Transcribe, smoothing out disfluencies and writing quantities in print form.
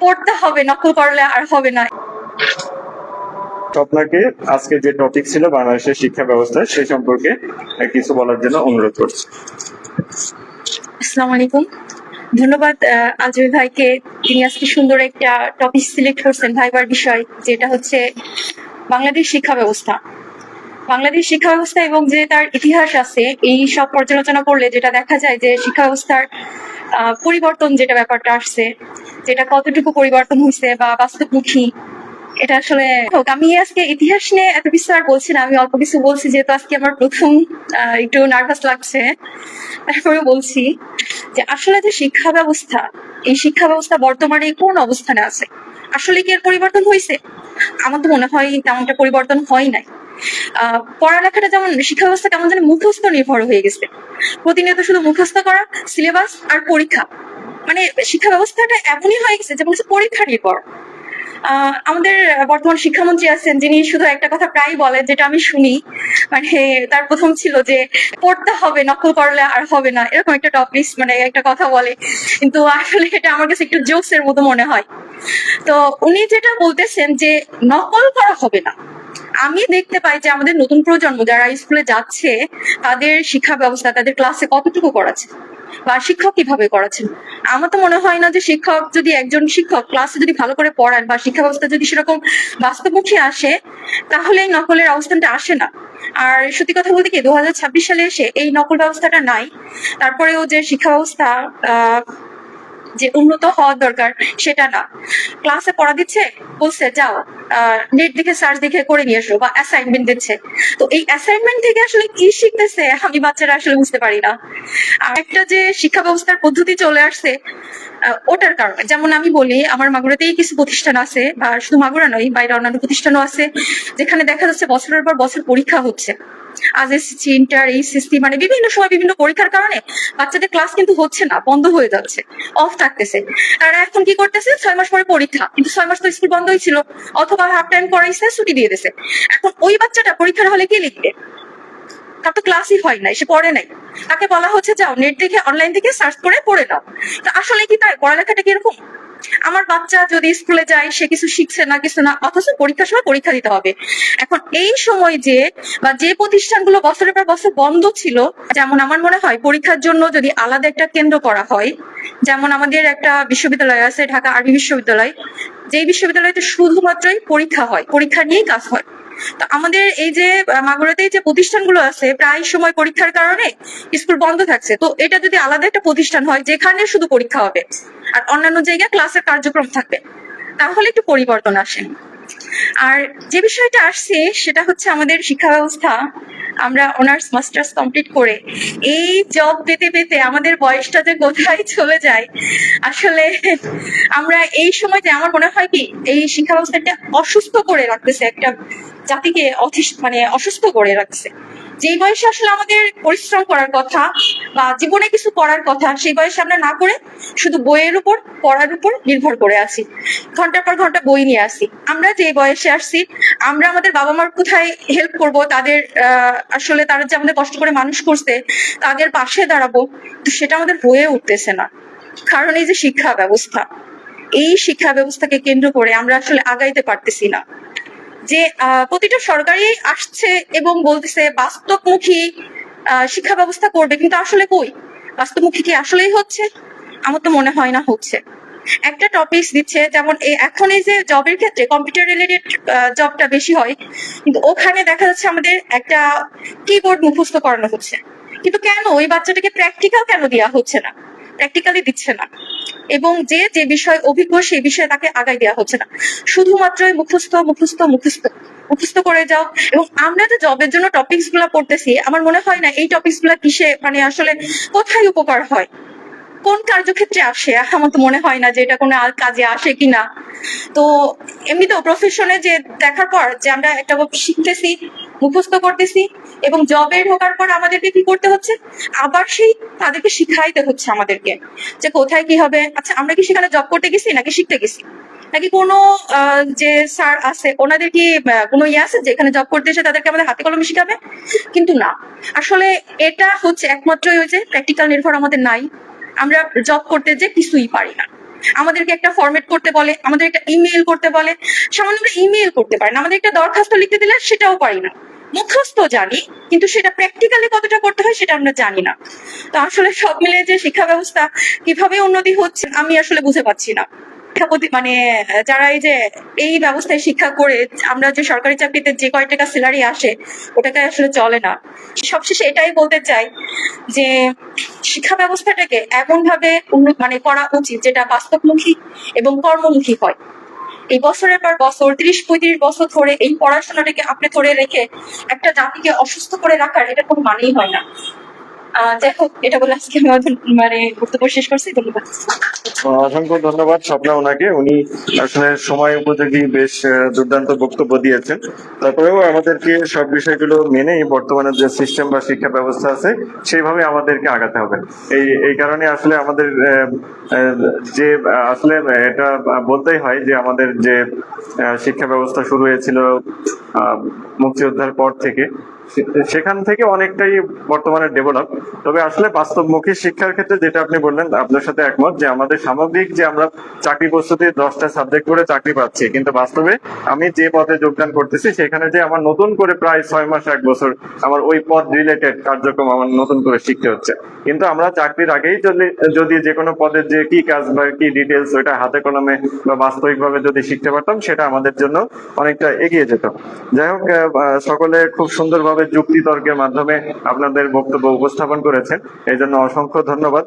পড়তে হবে, নকল করলে আর হবে না। আপনাকে আজকে যে টপিক ছিল বাংলাদেশের শিক্ষা ব্যবস্থা সেই সম্পর্কে কিছু বলার জন্য অনুরোধ করছি। আসসালামু আলাইকুম। ধন্যবাদ আজমি ভাইকে, তিনি আজকে সুন্দর একটা টপিক সিলেক্ট করছেন ভাইবার বিষয়, যেটা হচ্ছে বাংলাদেশ শিক্ষা ব্যবস্থা। বাংলাদেশ শিক্ষা ব্যবস্থা এবং যে তার ইতিহাস আছে, এই সব পর্যালোচনা করলে যেটা দেখা যায় যে শিক্ষা ব্যবস্থার পরিবর্তন, যেটা ব্যাপারটা আসছে, যেটা কতটুকু পরিবর্তন হয়েছে বা বাস্তবমুখী, এটা আসলে হোক। আমি আজকে ইতিহাস নিয়ে এত কিছু আর বলছি না, আমি অল্প কিছু বলছি, যেহেতু আজকে আমার প্রথম একটু নার্ভাস লাগছে। তারপরে বলছি যে আসলে যে শিক্ষা ব্যবস্থা, এই শিক্ষা ব্যবস্থা বর্তমানে কোন অবস্থানে আছে, আসলে কি এর পরিবর্তন হয়েছে? আমার তো মনে হয় তেমনটা পরিবর্তন হয় নাই। পড়ালেখাটা যেমন, শিক্ষা ব্যবস্থা কেমন যেন মুখস্থ নির্ভর হয়ে গেছে, প্রতিনিয়ত শুধু মুখস্থ করা, সিলেবাস আর পরীক্ষা। মানে শিক্ষা ব্যবস্থাটা এমনই হয়ে গেছে যে বলছে পরীক্ষা নির্ভর। আমাদের বর্তমান শিক্ষামন্ত্রী আছেন, যিনি শুধু একটা কথা প্রায় বলেন, যেটা আমি শুনি, মানে তার প্রথম ছিল যে পড়তে হবে, নকল করলে আর হবে না, এরকম একটা টপিক, মানে একটা কথা বলে। কিন্তু আসলে এটা আমার কাছে একটু জোকসের মতো মনে হয়। তো উনি যেটা বলতেছেন যে নকল করা হবে না, আমি দেখতে পাই যে আমাদের নতুন প্রজন্ম যারা স্কুলে যাচ্ছে, তাদের শিক্ষা ব্যবস্থা, তাদের ক্লাসে কতটুকু করাচ্ছে বা শিক্ষক কিভাবে করাচ্ছেন। আমার তো মনে হয় না যে শিক্ষক, যদি একজন শিক্ষক ক্লাসে যদি ভালো করে পড়ান বা শিক্ষা ব্যবস্থা যদি সেরকম বাস্তবমুখী আসে, তাহলে এই নকলের অবস্থানটা আসে না। আর সত্যি কথা বলতে কি, 2026 সালে এসে এই নকল ব্যবস্থাটা নাই। তারপরেও যে শিক্ষা ব্যবস্থা যে উন্নত হওয়ার দরকার, সেটা না। ক্লাসে পড়া দিচ্ছে, বলছে যাও নেট দেখে সার্চ দেখে করে নিয়ে এসো, বা অ্যাসাইনমেন্ট দিচ্ছে। তো এই অ্যাসাইনমেন্ট থেকে আসলে কি শিখতেছে আমি বাচ্চারা আসলে বুঝতে পারি না। আর একটা যে শিক্ষা ব্যবস্থার পদ্ধতি চলে আসছে, ওটার কারণে, যেমন আমি বলি, আমার মাগুরাতেই কিছু প্রতিষ্ঠান আছে, বা শুধু মাগুরা নয়, বাইরে অন্যান্য প্রতিষ্ঠানও আছে, যেখানে দেখা যাচ্ছে বছরের পর বছর পরীক্ষা হচ্ছে। আজ এসএসসি, ইন্টার, এইচএসসি, মানে বিভিন্ন সময় বিভিন্ন পরীক্ষার কারণে বাচ্চাদের ক্লাস কিন্তু হচ্ছে না, বন্ধ হয়ে যাচ্ছে, অফ থাকতেছে। তারা এখন কি করতেছে, 6 মাস পরে পরীক্ষা, কিন্তু 6 মাস তো স্কুল বন্ধই ছিল, অথবা হাফ টাইম করাইছে, ছুটি দিয়ে দিছে। এখন ওই বাচ্চাটা পরীক্ষার হলে কি লিখবে? তার তো ক্লাসই হয় নাই, সে পড়ে নাই। তাকে বলা হচ্ছে যাও নেট দেখে, অনলাইন থেকে সার্চ করে পড়ে নাও। তো আসলে কি তাই পড়ালেখাটা কিরকম? আমার বাচ্চা যদি স্কুলে যায়, সে কিছু শিখছে না, কিছু না, অথচ পরীক্ষার সময় পরীক্ষা দিতে হবে। এখন এই সময় যে, বা যে প্রতিষ্ঠানগুলো বছরের পর বছর বন্ধ ছিল, যেমন আমার মনে হয় পরীক্ষার জন্য যদি আলাদা একটা কেন্দ্র করা হয়, যেমন আমাদের একটা বিশ্ববিদ্যালয় আছে, ঢাকা আরবি বিশ্ববিদ্যালয়, যেই বিশ্ববিদ্যালয়তে শুধুমাত্রই পরীক্ষা হয়, পরীক্ষা নিয়েই কাজ হয়। তো আমাদের এই যে মাগুরাতেই যে প্রতিষ্ঠানগুলো আছে, প্রায় সময় পরীক্ষার কারণে স্কুল বন্ধ থাকছে। তো এটা যদি আলাদা একটা প্রতিষ্ঠান হয়, যেখানে শুধু পরীক্ষা হবে আর অন্যান্য জায়গায় ক্লাসের কার্যক্রম থাকবে, তাহলে একটু পরিবর্তন আসে। আর যে বিষয়টা আসছে, সেটা হচ্ছে আমাদের শিক্ষা ব্যবস্থা, আমরা অনার্স মাস্টার্স কমপ্লিট করে এই জব পেতে পেতে আমাদের বয়সটা যে কোথায় চলে যায় আসলে। আমরা এই সময় যে, আমার মনে হয় কি, এই শিক্ষা ব্যবস্থাটা অসুস্থ করে রাখতেছে, একটা জাতিকে মানে অসুস্থ করে রাখছে। যেই বয়সে আসলে আমাদের পরিশ্রম করার কথা বা জীবনে কিছু করার কথা, সেই বয়সে আমরা না করে শুধু বইয়ের উপর, পড়ার উপর নির্ভর করে আছি, ঘন্টার পর ঘন্টা বই নিয়ে আসি। আমরা যে বয়সে আসছি, আমরা আমাদের বাবা মার কোথায় হেল্প করব, তাদের আসলে তারা যে আমাদের কষ্ট করে মানুষ করছে, তাদের পাশে দাঁড়াবো, তো সেটা আমাদের হয়ে উঠতেছে না। কারণ এই যে শিক্ষা ব্যবস্থা, এই শিক্ষা ব্যবস্থাকে কেন্দ্র করে আমরা আসলে আগাইতে পারতেছি না। যে প্রতিটা সরকারি আসছে এবং বলতেছে বাস্তবমুখী শিক্ষা ব্যবস্থা করবে, কিন্তু আসলে কই বাস্তবমুখী কি আসলেই হচ্ছে? আমার তো মনে হয় না হচ্ছে। একটা টপিক দিচ্ছে, যেমন এখন এই যে জবের ক্ষেত্রে কম্পিউটার রিলেটেড জবটা বেশি হয়, কিন্তু ওখানে দেখা যাচ্ছে আমাদের একটা কিবোর্ড মুখস্থ করানো হচ্ছে, কিন্তু কেন ওই বাচ্চাটাকে প্র্যাকটিক্যাল কেন দেওয়া হচ্ছে না, প্র্যাকটিক্যালি দিচ্ছে না, এবং যে যে বিষয় অভিজ্ঞ সেই বিষয়ে তাকে আগায় দেওয়া হচ্ছে না। শুধুমাত্রই মুখস্থ মুখস্থ মুখস্থ মুখস্থ করে যাও। এবং আমরা যে জবের জন্য টপিকস গুলা পড়তেছি, আমার মনে হয় না এই টপিকস গুলা কিসে, মানে আসলে কোথায় উপকার হয়, কোন কার্যক্ষেত্রে আসে। আমার তো মনে হয় না যে এটা কোনো কাজে আসে কিনা। তো এমনিতেও প্রফেশনে যে দেখার পর যে আমরা একটা শিখতেছি, মুখস্থ করতেছি, এবং জবে ঢোকার পর আমাদেরকে কি করতে হচ্ছে, আবার সেই তাদেরকে শিখাইতে হচ্ছে আমাদেরকে যে কোথায় কি হবে। আচ্ছা, আমরা কি সেখানে জব করতে গেছি নাকি শিখতে গেছি, নাকি কোনো যে স্যার আছে ওনাদের কি কোনো ইয়ে আছে যেখানে জব করতে এসে তাদেরকে আমাদের হাতে কলমে শিখাবে? কিন্তু না। আসলে এটা হচ্ছে একমাত্রই ওই যে প্র্যাকটিক্যাল নির্ভর আমাদের নাই, আমরা জব করতে যে কিছুই পারি না। আমাদেরকে একটা ফরম্যাট করতে বলে, আমাদের একটা ইমেল করতে বলে, সামান্য আমরা ইমেল করতে পারি না, আমাদের একটা দরখাস্ত লিখতে দিলে সেটাও পারি না। মুখস্থ জানি, কিন্তু সেটা প্র্যাকটিক্যালি কতটা করতে হয় সেটা আমরা জানি না। তো আসলে সব মিলে যে শিক্ষা ব্যবস্থা কিভাবে উন্নতি হচ্ছে আমি আসলে বুঝে পাচ্ছি না। মানে যারা এই যে এই ব্যবস্থায় শিক্ষা করে আমরা যে সরকারি চাকরিতে যে কয় টাকা স্যালারি আসে ওটাকে আসলে চলে না। সবশেষে এটাই বলতে চাই যে শিক্ষা ব্যবস্থাটাকে এমন ভাবে মানে করা উচিত যেটা বাস্তবমুখী এবং কর্মমুখী হয়। এই বছরের পর বছর 30-35 বছর ধরে এই পড়াশোনাটাকে আপনি ধরে রেখে একটা জাতিকে অসুস্থ করে রাখার এটা কোনো মানেই হয় না। যাই হোক, এটা বলে আজকে আমি মানে বক্তব্য শেষ করছি। ধন্যবাদ। অসংখ্য ধন্যবাদ স্বপ্না ওনাকে, উনি আসলে সময় উপযোগী বেশ দুর্দান্ত বক্তব্য দিয়েছেন। তারপরেও আমাদেরকে সব বিষয়গুলো মেনেই বর্তমানে যে সিস্টেম বা শিক্ষা ব্যবস্থা আছে সেইভাবে আমাদেরকে আগাতে হবে। এই কারণে আসলে আমাদের যে আসলে এটা বলতেই হয় যে আমাদের যে শিক্ষা ব্যবস্থা শুরু হয়েছিল মুক্তিযোদ্ধার পর থেকে, সেখান থেকে অনেকটাই বর্তমানে ডেভেলপ। তবে আসলে বাস্তবমুখী শিক্ষার ক্ষেত্রে যেটা আপনি বললেন, আপনার সাথে একমত যে আমাদের সামগ্রিক যে আমরা চাকরি প্রস্তুতি 10টা সাবজেক্ট করে চাকরি পাচ্ছি, কিন্তু বাস্তবে আমি যে পদে যোগদান করতেছি সেখানে যে আমার নতুন করে প্রায় 6 মাস 1 বছর আমার ওই পদ রিলেটেড কার্যক্রম আমার নতুন করে শিখতে হচ্ছে। কিন্তু আমরা চাকরির আগেই যদি যে কোনো পদের যে কি কাজ বা কি ডিটেলস ওইটা হাতে কলমে বা বাস্তবিকভাবে যদি শিখতে পারতাম, সেটা আমাদের জন্য অনেকটা এগিয়ে যেত। যাই হোক, সকলে খুব সুন্দরভাবে যুক্তি তর্কের মাধ্যমে আপনাদের বক্তব্য উপস্থাপন করেছেন, এই জন্য অসংখ্য ধন্যবাদ।